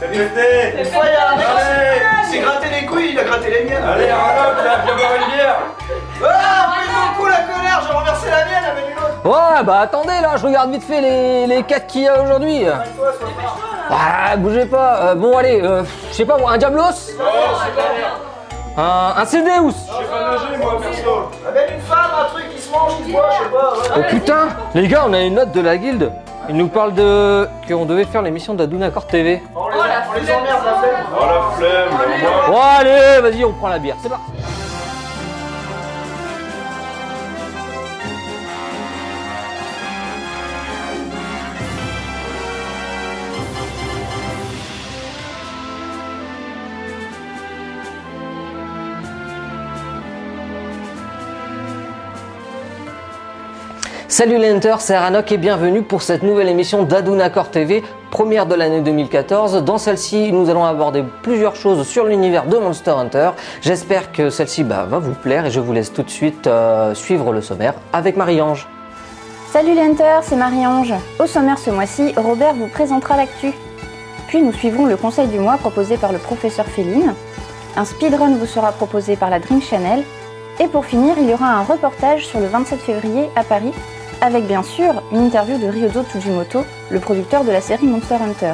Fais Une fois, il y a un mec qui s'est gratté les couilles, il a gratté les miennes. Allez, Arnaud, viens boire une bière. Ah, fais beaucoup la colère, j'ai renversé la mienne, amène une autre. Ouais, bah attendez, là, je regarde vite fait les 4 qu'il y a aujourd'hui. Toi, sois pas. Ah, bougez pas. Bon, allez, je sais pas moi, un Diablos, Oh, c'est pas bien. un Cédeus. Je sais pas nager, moi, perso. Amène une femme, un truc qui se mange, qui se boit, je sais pas. Oh Voilà. putain, les gars, on a une note de la guilde. Il nous parle de qu'on devait faire l'émission d'Aduna Accord TV. On les emmerde, la flemme. Oh la flemme, moi. Bon, allez, vas-y, on prend la bière, c'est parti. Salut les hunters, c'est Aranok et bienvenue pour cette nouvelle émission d'Aduna Accord TV, première de l'année 2014. Dans celle-ci, nous allons aborder plusieurs choses sur l'univers de Monster Hunter. J'espère que celle-ci va vous plaire et je vous laisse tout de suite suivre le sommaire avec Marie-Ange. Salut les hunters, c'est Marie-Ange. Au sommaire ce mois-ci, Robert vous présentera l'actu. Puis nous suivrons le conseil du mois proposé par le professeur Féline. Un speedrun vous sera proposé par la Dream Channel. Et pour finir, il y aura un reportage sur le 27 février à Paris, avec bien sûr une interview de Ryozo Tsujimoto, le producteur de la série Monster Hunter.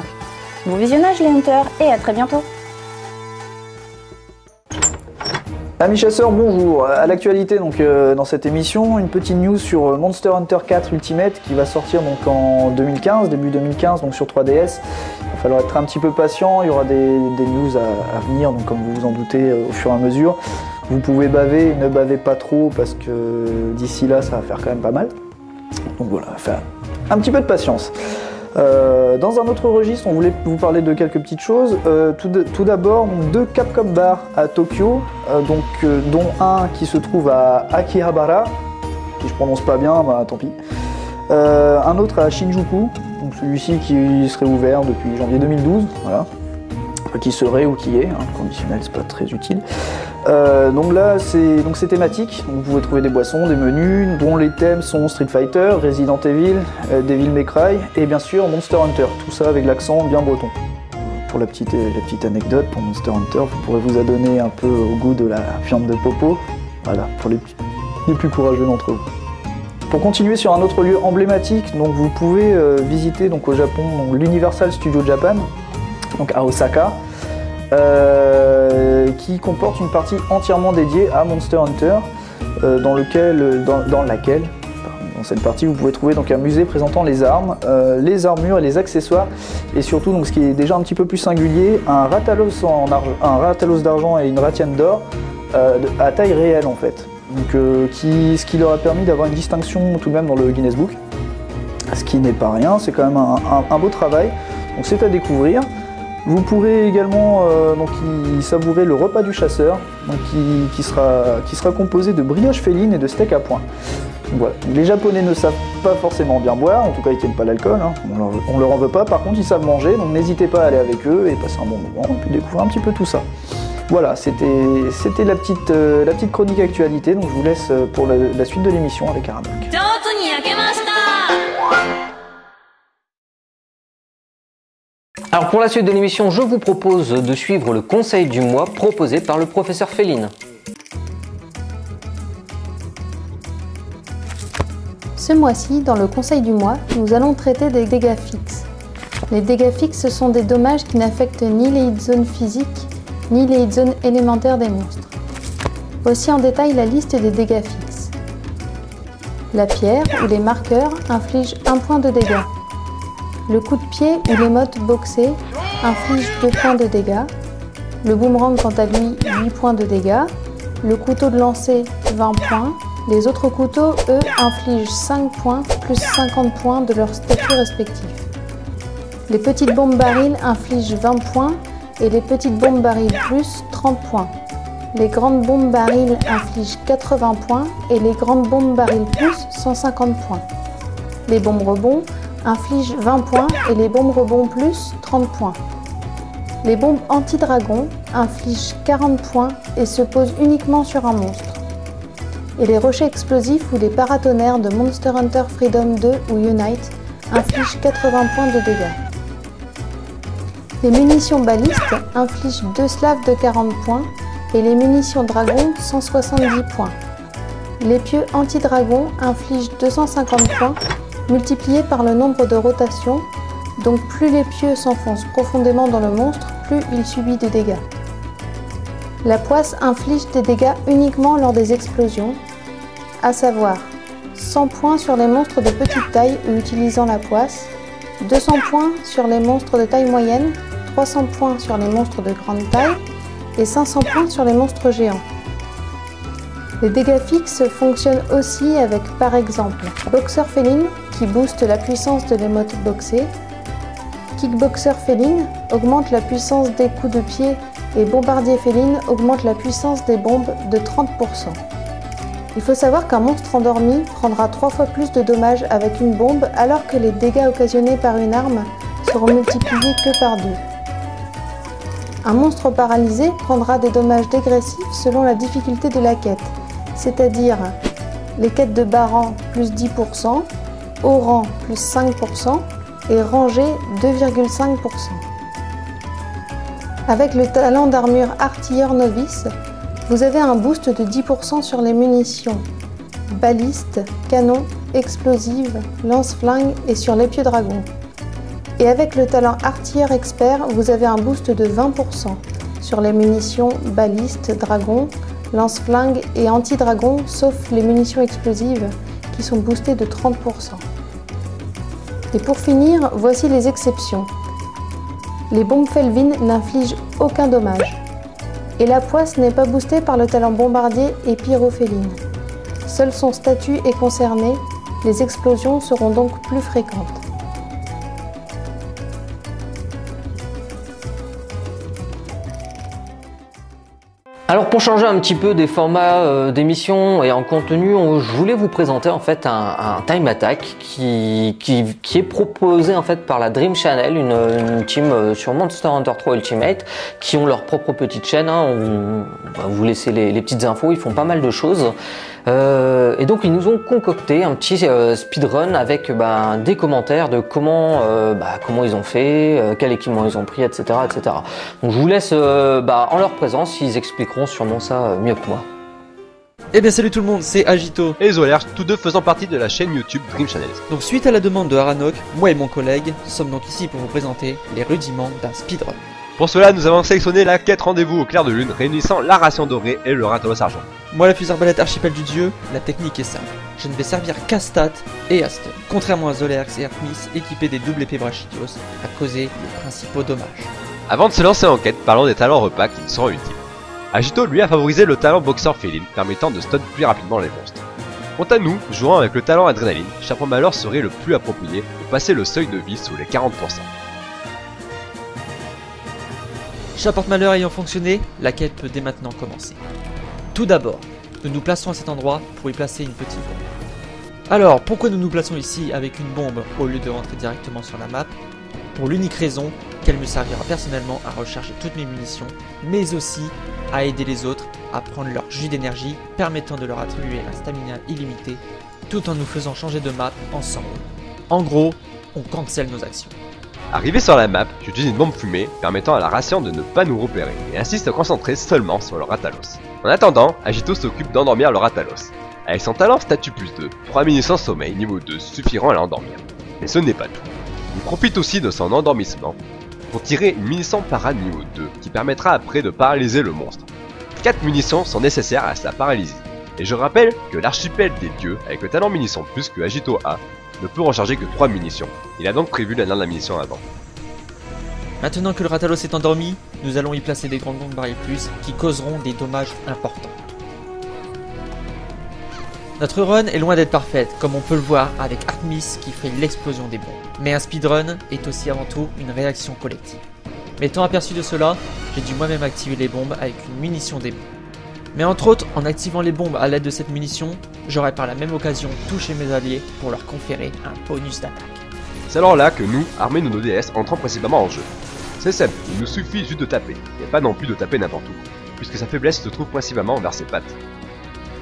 Bon visionnage les hunters et à très bientôt. Amis chasseurs, bonjour. À l'actualité donc dans cette émission, une petite news sur Monster Hunter 4 Ultimate qui va sortir donc en 2015, début 2015, donc sur 3DS. Il va falloir être un petit peu patient, il y aura des news à venir, donc comme vous vous en doutez au fur et à mesure. Vous pouvez baver, ne bavez pas trop parce que d'ici là ça va faire quand même pas mal. Donc voilà, faire un petit peu de patience. Dans un autre registre, on voulait vous parler de quelques petites choses. Tout d'abord, deux Capcom Bar à Tokyo, dont un qui se trouve à Akihabara, si je prononce pas bien, bah tant pis. Un autre à Shinjuku, donc celui-ci qui serait ouvert depuis janvier 2012, voilà. Enfin, qui serait ou qui est, hein, conditionnel, c'est pas très utile. Donc là, c'est thématique. Donc, vous pouvez trouver des boissons, des menus, dont les thèmes sont Street Fighter, Resident Evil, Devil May Cry et bien sûr Monster Hunter. Tout ça avec l'accent bien breton. Pour la petite anecdote, pour Monster Hunter, vous pourrez vous adonner un peu au goût de la viande de popo. Voilà, pour les plus courageux d'entre vous. Pour continuer sur un autre lieu emblématique, donc vous pouvez visiter donc au Japon l'Universal Studio Japan, donc à Osaka. Qui comporte une partie entièrement dédiée à Monster Hunter, dans cette partie vous pouvez trouver donc un musée présentant les armes, les armures et les accessoires, et surtout donc ce qui est déjà un petit peu plus singulier, un ratalos d'argent et une ratienne d'or à taille réelle en fait, donc ce qui leur a permis d'avoir une distinction tout de même dans le Guinness Book, ce qui n'est pas rien, c'est quand même un beau travail, donc c'est à découvrir. Vous pourrez également y savourer le repas du chasseur, donc qui sera composé de brioche féline et de steak à point. Donc voilà. Les Japonais ne savent pas forcément bien boire, en tout cas ils tiennent pas l'alcool, hein. On leur en veut pas, par contre ils savent manger, donc n'hésitez pas à aller avec eux et passer un bon moment et puis découvrir un petit peu tout ça. Voilà, c'était la petite chronique actualité, donc je vous laisse pour la suite de l'émission avec Aranok. Alors pour la suite de l'émission, je vous propose de suivre le conseil du mois proposé par le professeur Féline. Ce mois-ci, dans le conseil du mois, nous allons traiter des dégâts fixes. Les dégâts fixes, ce sont des dommages qui n'affectent ni les hit zones physiques, ni les hit zones élémentaires des monstres. Voici en détail la liste des dégâts fixes. La pierre ou les marqueurs infligent 1 point de dégâts. Le coup de pied ou l'émote boxé inflige 2 points de dégâts. Le boomerang quant à lui 8 points de dégâts. Le couteau de lancer 20 points. Les autres couteaux, eux, infligent 5 points plus 50 points de leur statut respectif. Les petites bombes barils infligent 20 points et les petites bombes barils plus 30 points. Les grandes bombes barils infligent 80 points et les grandes bombes barils plus 150 points. Les bombes rebonds infligent 20 points et les bombes rebonds plus 30 points. Les bombes anti-dragon infligent 40 points et se posent uniquement sur un monstre. Et les rochers explosifs ou les paratonnerres de Monster Hunter Freedom 2 ou Unite infligent 80 points de dégâts. Les munitions balistes infligent 2 slaves de 40 points et les munitions dragon 170 points. Les pieux anti-dragon infligent 250 points multipliés par le nombre de rotations, donc plus les pieux s'enfoncent profondément dans le monstre, plus il subit de dégâts. La poisse inflige des dégâts uniquement lors des explosions, à savoir 100 points sur les monstres de petite taille ou utilisant la poisse, 200 points sur les monstres de taille moyenne, 300 points sur les monstres de grande taille et 500 points sur les monstres géants. Les dégâts fixes fonctionnent aussi avec par exemple Boxer Féline qui booste la puissance de l'émote boxer, Kickboxer Féline augmente la puissance des coups de pied et Bombardier Féline augmente la puissance des bombes de 30%. Il faut savoir qu'un monstre endormi prendra 3 fois plus de dommages avec une bombe alors que les dégâts occasionnés par une arme seront multipliés que par 2. Un monstre paralysé prendra des dommages dégressifs selon la difficulté de la quête, c'est-à-dire les quêtes de bas rang plus 10%, haut rang plus 5% et rangée 2,5%. Avec le talent d'armure artilleur novice, vous avez un boost de 10% sur les munitions, balistes, canons, explosives, lance-flingues et sur l'épieu dragon. Et avec le talent artilleur expert, vous avez un boost de 20% sur les munitions balistes, dragons, lance-flingues et anti-dragon, sauf les munitions explosives qui sont boostées de 30%. Et pour finir, voici les exceptions. Les bombes Felvin n'infligent aucun dommage. Et la poisse n'est pas boostée par le talent bombardier et pyrophéline. Seul son statut est concerné, les explosions seront donc plus fréquentes. Alors pour changer un petit peu des formats d'émissions et en contenu, je voulais vous présenter en fait un time attack qui est proposé en fait par la Dream Channel, une team sur Monster Hunter 3 Ultimate qui ont leur propre petite chaîne. On va vous laisser les petites infos, ils font pas mal de choses. Et donc ils nous ont concocté un petit speedrun avec des commentaires de comment ils ont fait, quel équipement ils ont pris, etc. etc. Donc je vous laisse en leur présence, ils expliqueront sûrement ça mieux que moi. Eh bien salut tout le monde, c'est Agito. Et Zolaire, tous deux faisant partie de la chaîne YouTube Dream Channel. Donc suite à la demande de Haranok, moi et mon collègue sommes donc ici pour vous présenter les rudiments d'un speedrun. Pour cela, nous avons sélectionné la quête rendez-vous au clair de lune, réunissant la ration dorée et le Rathalos argent. Moi la fusée arbalète archipel du dieu, la technique est simple. Je ne vais servir qu'à stat et à stun. Contrairement à Zolaerx et Artemis, équipés des doubles épées Brachydios, à causer les principaux dommages. Avant de se lancer en quête, parlons des talents repas qui nous seront utiles. Agito lui a favorisé le talent Boxer Féline, permettant de stun plus rapidement les monstres. Quant à nous, jouant avec le talent Adrénaline, Chaperon Malheur serait le plus approprié pour passer le seuil de vie sous les 40%. Chaperon Malheur ayant fonctionné, la quête peut dès maintenant commencer. Tout d'abord, nous nous plaçons à cet endroit pour y placer une petite bombe. Alors, pourquoi nous nous plaçons ici avec une bombe au lieu de rentrer directement sur la map? Pour l'unique raison qu'elle me servira personnellement à recharger toutes mes munitions, mais aussi à aider les autres à prendre leur jus d'énergie, permettant de leur attribuer un stamina illimité, tout en nous faisant changer de map ensemble. En gros, on cancelle nos actions. Arrivé sur la map, j'utilise une bombe fumée permettant à la ration de ne pas nous repérer et ainsi se concentrer seulement sur le Rathalos. En attendant, Agito s'occupe d'endormir le Rathalos. Avec son talent statut plus 2, 3 munitions sommeil niveau 2 suffiront à l'endormir. Mais ce n'est pas tout. Il profite aussi de son endormissement pour tirer une munition para niveau 2 qui permettra après de paralyser le monstre. 4 munitions sont nécessaires à sa paralysie. Et je rappelle que l'archipel des dieux avec le talent munitions plus que Agito a ne peut recharger que 3 munitions. Il a donc prévu la dernière munition avant. Maintenant que le Rathalos est endormi, nous allons y placer des grandes bombes baril plus qui causeront des dommages importants. Notre run est loin d'être parfaite, comme on peut le voir avec Artemis qui fait l'explosion des bombes. Mais un speedrun est aussi avant tout une réaction collective. M'étant aperçu de cela, j'ai dû moi-même activer les bombes avec une munition démon. Mais entre autres, en activant les bombes à l'aide de cette munition, j'aurais par la même occasion touché mes alliés pour leur conférer un bonus d'attaque. C'est alors là que nous, armés de nos DS, entrons principalement en jeu. C'est simple, il nous suffit juste de taper, et pas non plus de taper n'importe où, puisque sa faiblesse se trouve principalement vers ses pattes.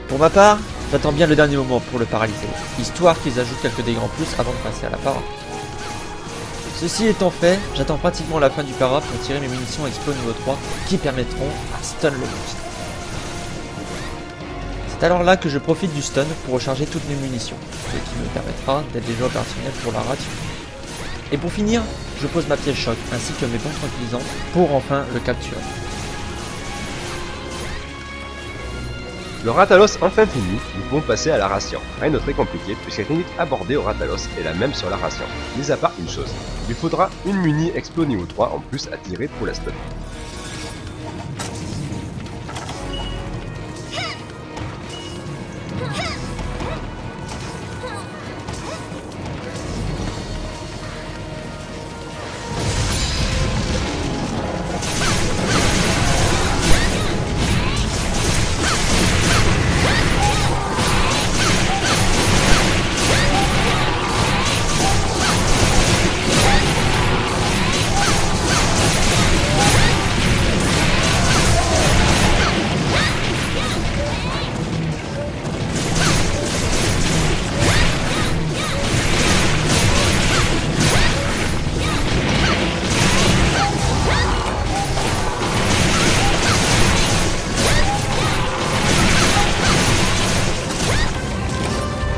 Pour ma part, j'attends bien le dernier moment pour le paralyser, histoire qu'ils ajoutent quelques dégâts en plus avant de passer à la para. Ceci étant fait, j'attends pratiquement la fin du para pour tirer mes munitions Explo niveau 3 qui permettront à stun le monstre. C'est alors là que je profite du stun pour recharger toutes mes munitions, ce qui me permettra d'être déjà opérationnel pour la ration. Et pour finir, je pose ma pièce choc ainsi que mes bombes tranquillisantes pour enfin le capturer. Le Rathalos enfin fini, nous pouvons passer à la ration. Rien de très compliqué puisque la technique abordée au Rathalos est la même sur la ration, mis à part une chose. Il lui faudra une muni Explo niveau 3 en plus à tirer pour la stun.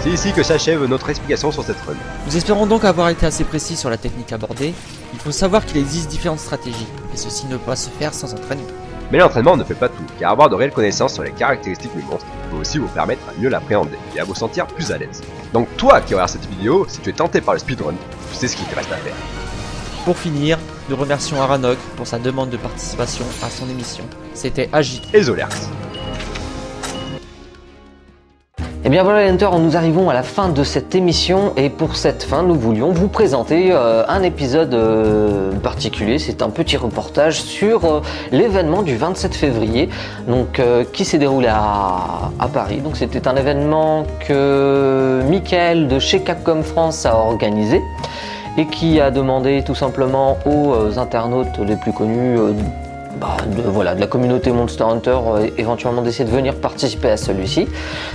C'est ici que s'achève notre explication sur cette run. Nous espérons donc avoir été assez précis sur la technique abordée. Il faut savoir qu'il existe différentes stratégies, et ceci ne peut pas se faire sans entraînement. Mais l'entraînement ne fait pas tout, car avoir de réelles connaissances sur les caractéristiques du monstre peut aussi vous permettre à mieux l'appréhender et à vous sentir plus à l'aise. Donc toi qui regardes cette vidéo, si tu es tenté par le speedrun, tu sais ce qu'il te reste à faire. Pour finir, nous remercions Aranok pour sa demande de participation à son émission. C'était Agit Et Zolerx. Et bien voilà les hunters, nous arrivons à la fin de cette émission et pour cette fin nous voulions vous présenter un épisode particulier. C'est un petit reportage sur l'événement du 27 février donc, qui s'est déroulé à Paris. Donc c'était un événement que Mickaël de chez Capcom France a organisé et qui a demandé tout simplement aux internautes les plus connus de la communauté Monster Hunter éventuellement d'essayer de venir participer à celui-ci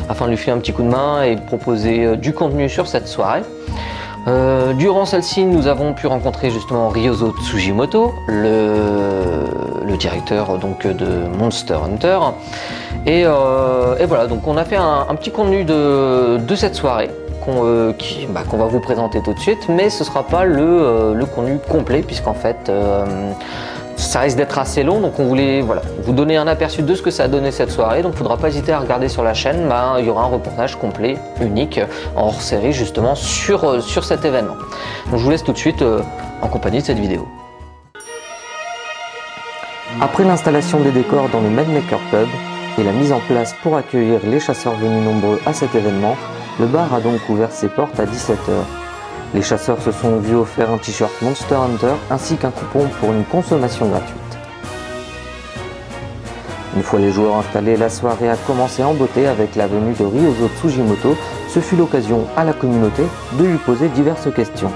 afin de lui filer un petit coup de main et proposer du contenu sur cette soirée. Durant celle-ci, nous avons pu rencontrer justement Ryozo Tsujimoto, le directeur donc, de Monster Hunter. Et voilà, donc on a fait un petit contenu de cette soirée qu'on va vous présenter tout de suite, mais ce ne sera pas le contenu complet puisqu'en fait ça risque d'être assez long, donc on voulait vous donner un aperçu de ce que ça a donné cette soirée. Donc il ne faudra pas hésiter à regarder sur la chaîne, il y aura un reportage complet, unique, en hors série justement sur cet événement. Donc je vous laisse tout de suite en compagnie de cette vidéo. Après l'installation des décors dans le Madmaker Pub et la mise en place pour accueillir les chasseurs venus nombreux à cet événement, le bar a donc ouvert ses portes à 17 h. Les chasseurs se sont vus offrir un t-shirt Monster Hunter ainsi qu'un coupon pour une consommation gratuite. Une fois les joueurs installés, la soirée a commencé en beauté avec la venue de Ryozo Tsujimoto. Ce fut l'occasion à la communauté de lui poser diverses questions.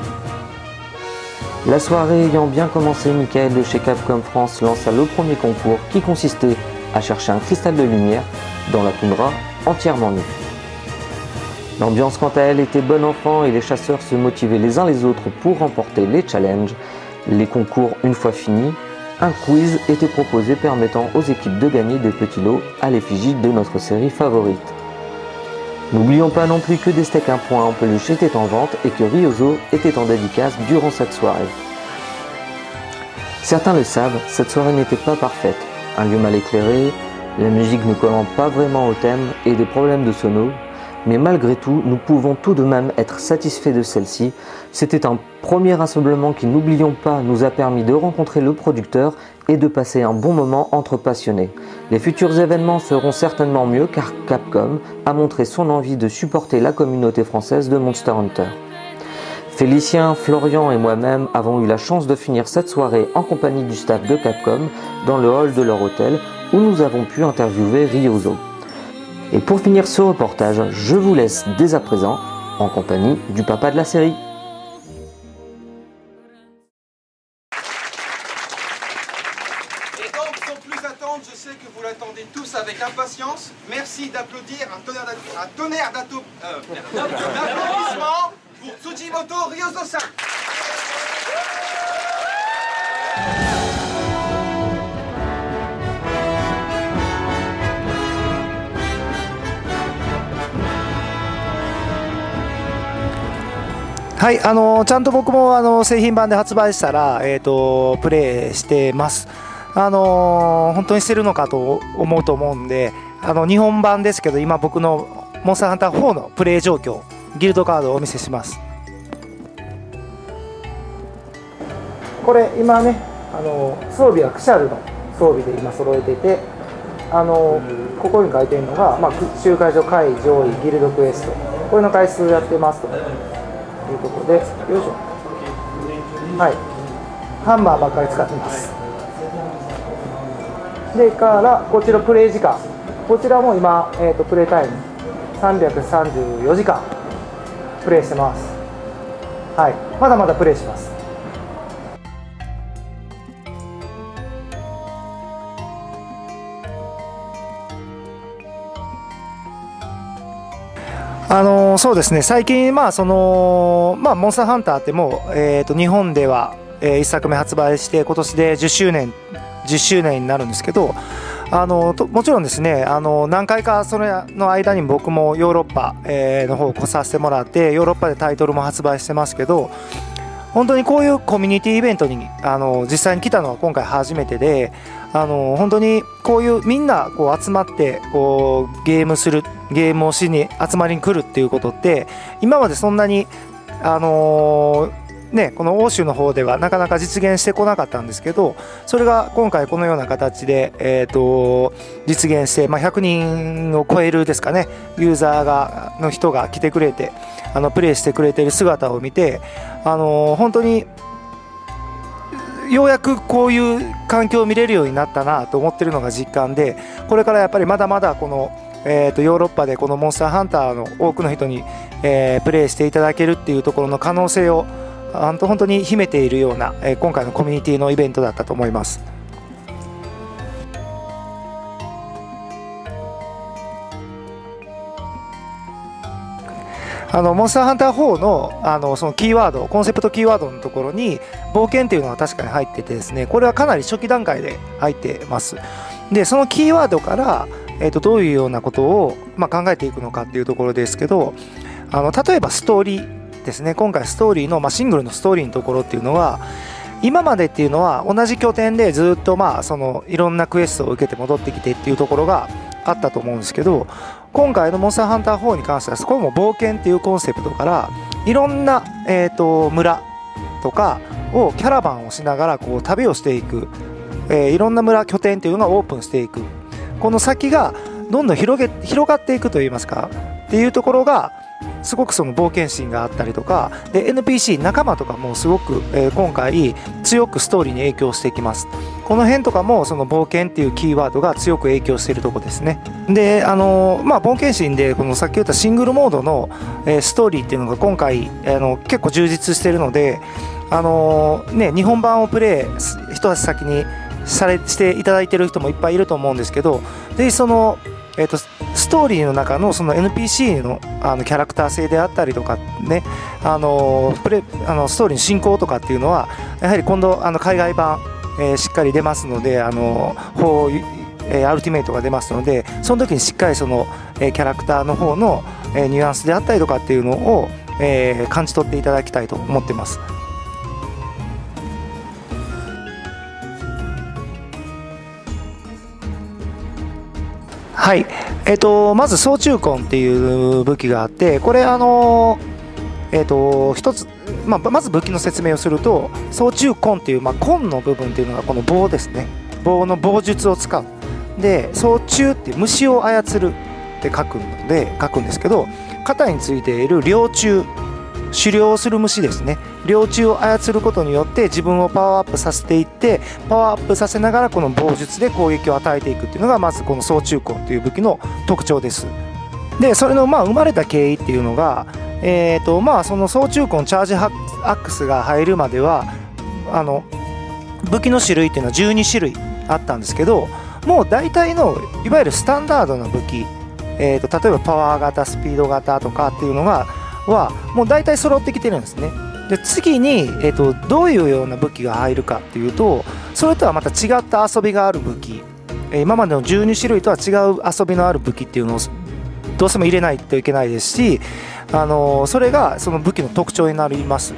La soirée ayant bien commencé, Mickaël de chez Capcom France lança le premier concours qui consistait à chercher un cristal de lumière dans la toundra entièrement nue. L'ambiance quant à elle était bon enfant et les chasseurs se motivaient les uns les autres pour remporter les challenges. Les concours une fois finis, un quiz était proposé permettant aux équipes de gagner des petits lots à l'effigie de notre série favorite. N'oublions pas non plus que des steaks 1 point en peluche étaient en vente et que Ryozo était en dédicace durant cette soirée. Certains le savent, cette soirée n'était pas parfaite. Un lieu mal éclairé, la musique ne collant pas vraiment au thème et des problèmes de sono. Mais malgré tout, nous pouvons tout de même être satisfaits de celle-ci. C'était un premier rassemblement qui, n'oublions pas, nous a permis de rencontrer le producteur et de passer un bon moment entre passionnés. Les futurs événements seront certainement mieux car Capcom a montré son envie de supporter la communauté française de Monster Hunter. Félicien, Florian et moi-même avons eu la chance de finir cette soirée en compagnie du staff de Capcom dans le hall de leur hôtel où nous avons pu interviewer Ryozo. Et pour finir ce reportage, je vous laisse dès à présent en compagnie du papa de la série. Et donc, sans plus attendre, je sais que vous l'attendez tous avec impatience. Merci d'applaudir un tonnerre d'applaudissements pour Tsujimoto Ryozo-san. はい、ちゃんと僕も製品版で発売したら、プレイしてます。本当にしてるのかと思うと思うんで、日本版ですけど、今僕のモンスターハンター4のプレイ状況、ギルドカードをお見せします。これ今ね、装備はクシャルの装備で今揃えていて、ここに書いてるのが、集会所下位上位ギルドクエスト、これの回数やってますというところで、よいしょ、はい、ハンマーばっかり使ってます。でからこちらプレイ時間、こちらも今、プレイタイム334時間プレイしてます。はい、まだまだプレイします。そうですね、最近、モンスターハンターってもう、日本では、1作目発売して、今年で10周年になるんですけど、もちろんですね、何回かそれの間に僕もヨーロッパ、の方を来させてもらって、ヨーロッパでタイトルも発売してますけど、本当にこういうコミュニティイベントに実際に来たのは今回初めてで、本当にこういうみんなこう集まってこうゲームをしに集まりに来るっていうことって今までそんなにこの欧州の方ではなかなか実現してこなかったんですけど、それが今回このような形で、実現して、100人を超えるですかね、ユーザーの人が来てくれてプレイしてくれている姿を見て、本当にようやくこういう環境を見れるようになったなと思ってるのが実感で、これからやっぱりまだまだこの、ヨーロッパでこのモンスターハンターの多くの人に、プレイしていただけるっていうところの可能性を本当に秘めているような、今回のコミュニティのイベントだったと思います。モンスターハンター4の、そのキーワード、コンセプトキーワードのところに冒険っていうのが確かに入っててですね、これはかなり初期段階で入ってます。でそのキーワードから、どういうようなことを、考えていくのかっていうところですけど、例えばストーリーですね、今回ストーリーの、シングルのストーリーのところっていうのは今までっていうのは同じ拠点でずっといろんなクエストを受けて戻ってきてっていうところがあったと思うんですけど、今回のモンスターハンター4に関してはそこも冒険っていうコンセプトからいろんな、村とかをキャラバンをしながらこう旅をしていく、いろんな村拠点っていうのがオープンしていく、この先がどんどん広がっていくといいますかっていうところがすごくその冒険心があったりとかで、 NPC 仲間とかもすごく、今回強くストーリーに影響してきます。この辺とかもその冒険っていうキーワードが強く影響しているところですね。で冒険心でこのさっき言ったシングルモードの、ストーリーっていうのが今回結構充実しているので、日本版をプレイ一足先にしていただいている人もいっぱいいると思うんですけど、でそのストーリーの中のその NPC のキャラクター性であったりとかね、ストーリーの進行とかっていうのはやはり今度海外版、しっかり出ますので、アルティメイトが出ますので、その時にしっかりその、キャラクターの方の、ニュアンスであったりとかっていうのを、感じ取っていただきたいと思ってます。はい、まず総中魂っていう武器があって、これ一つ、まず武器の説明をすると、総中魂っていう、魂の部分っていうのがこの棒ですね。棒の棒術を使う。で総中っていう虫を操るって書くんですけど、肩についている猟虫、狩猟する虫ですね、猟虫を操ることによって自分をパワーアップさせていって、パワーアップさせながらこの棒術で攻撃を与えていくっていうのがまずこの総中魂という武器の特徴です。でそれの生まれた経緯っていうのが、その総中魂チャージアックスが入るまでは武器の種類っていうのは12種類あったんですけど、もう大体のいわゆるスタンダードな武器、例えばパワー型、スピード型とかっていうのがもう大体揃ってきてるんですね。で次に、どういうような武器が入るかっていうと、それとはまた違った遊びがある武器、今までの12種類とは違う遊びのある武器っていうのをどうしても入れないといけないですし、それがその武器の特徴になります。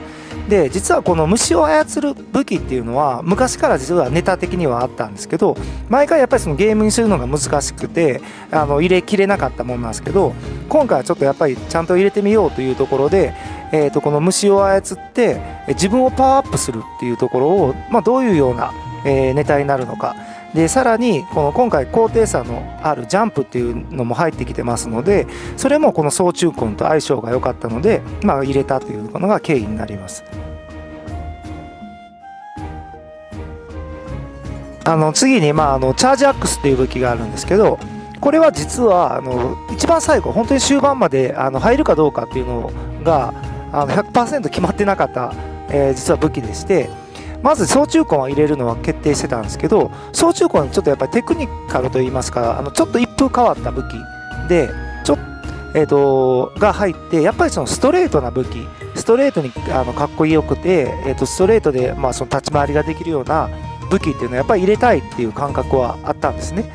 で実はこの虫を操る武器っていうのは昔から実はネタ的にはあったんですけど、毎回やっぱりそのゲームにするのが難しくて入れきれなかったものなんですけど、今回はちょっとやっぱりちゃんと入れてみようというところで、この虫を操って自分をパワーアップするっていうところを、どういうような、ネタになるのか。でさらにこの今回高低差のあるジャンプっていうのも入ってきてますので、それもこの総中根と相性が良かったので、入れたというのが経緯になります。次に、チャージアックスっていう武器があるんですけど、これは実は一番最後本当に終盤まで入るかどうかっていうのが100% 決まってなかった、実は武器でして、まず総中根は入れるのは決定してたんですけど、総中根ちょっとやっぱりテクニカルといいますか、ちょっと一風変わった武器でが入って、やっぱりそのストレートな武器、ストレートにかっこよくて、ストレートでその立ち回りができるような武器っていうのはやっぱり入れたいっていう感覚はあったんですね。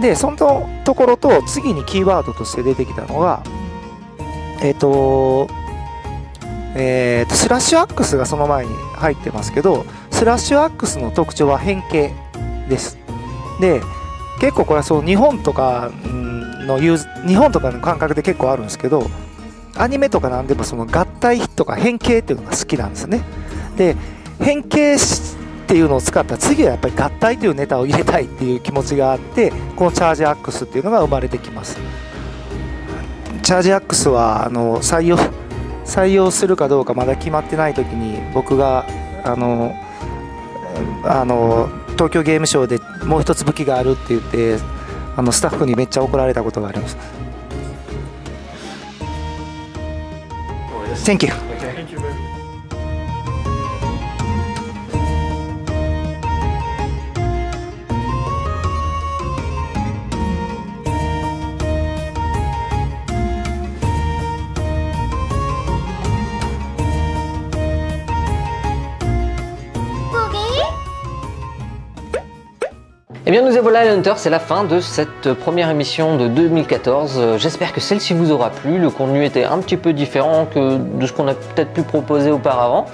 でそのところと次にキーワードとして出てきたのがスラッシュアックスがその前に入ってますけど、スラッシュアックスの特徴は変形です。で結構これはそう日本とかの感覚で結構あるんですけど、アニメとかなんでもその合体とか変形っていうのが好きなんですね。で変形っていうのを使ったら次はやっぱり合体というネタを入れたいっていう気持ちがあって、このチャージアックスっていうのが生まれてきます。チャージアックスは採用するかどうかまだ決まってない時に、僕が東京ゲームショウでもう一つ武器があるって言ってスタッフにめっちゃ怒られたことがあります。Thank you. Eh bien, nous y voilà, Hunter, c'est la fin de cette première émission de 2014. J'espère que celle-ci vous aura plu. Le contenu était un petit peu différent que de ce qu'on a peut-être pu proposer auparavant.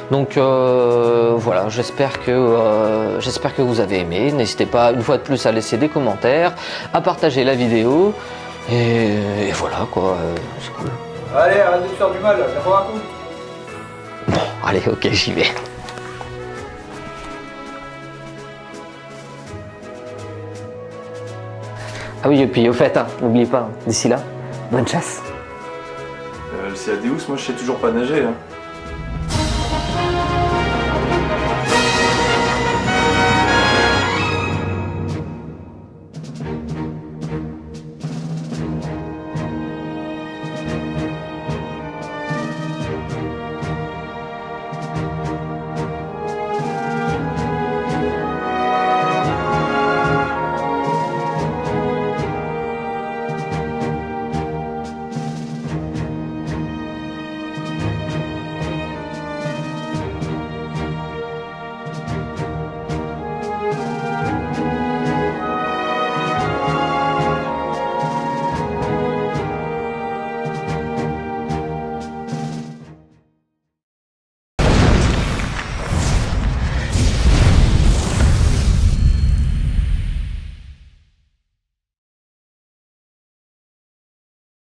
Donc voilà, j'espère que vous avez aimé. N'hésitez pas une fois de plus à laisser des commentaires, à partager la vidéo. Et voilà quoi, c'est cool. Allez, arrête de te faire du mal, ça prend un coup. Bon, allez, ok, j'y vais. Ah oui, et puis au fait, n'oubliez pas, d'ici là, bonne chasse. Le Deus, moi je sais toujours pas nager. Hein.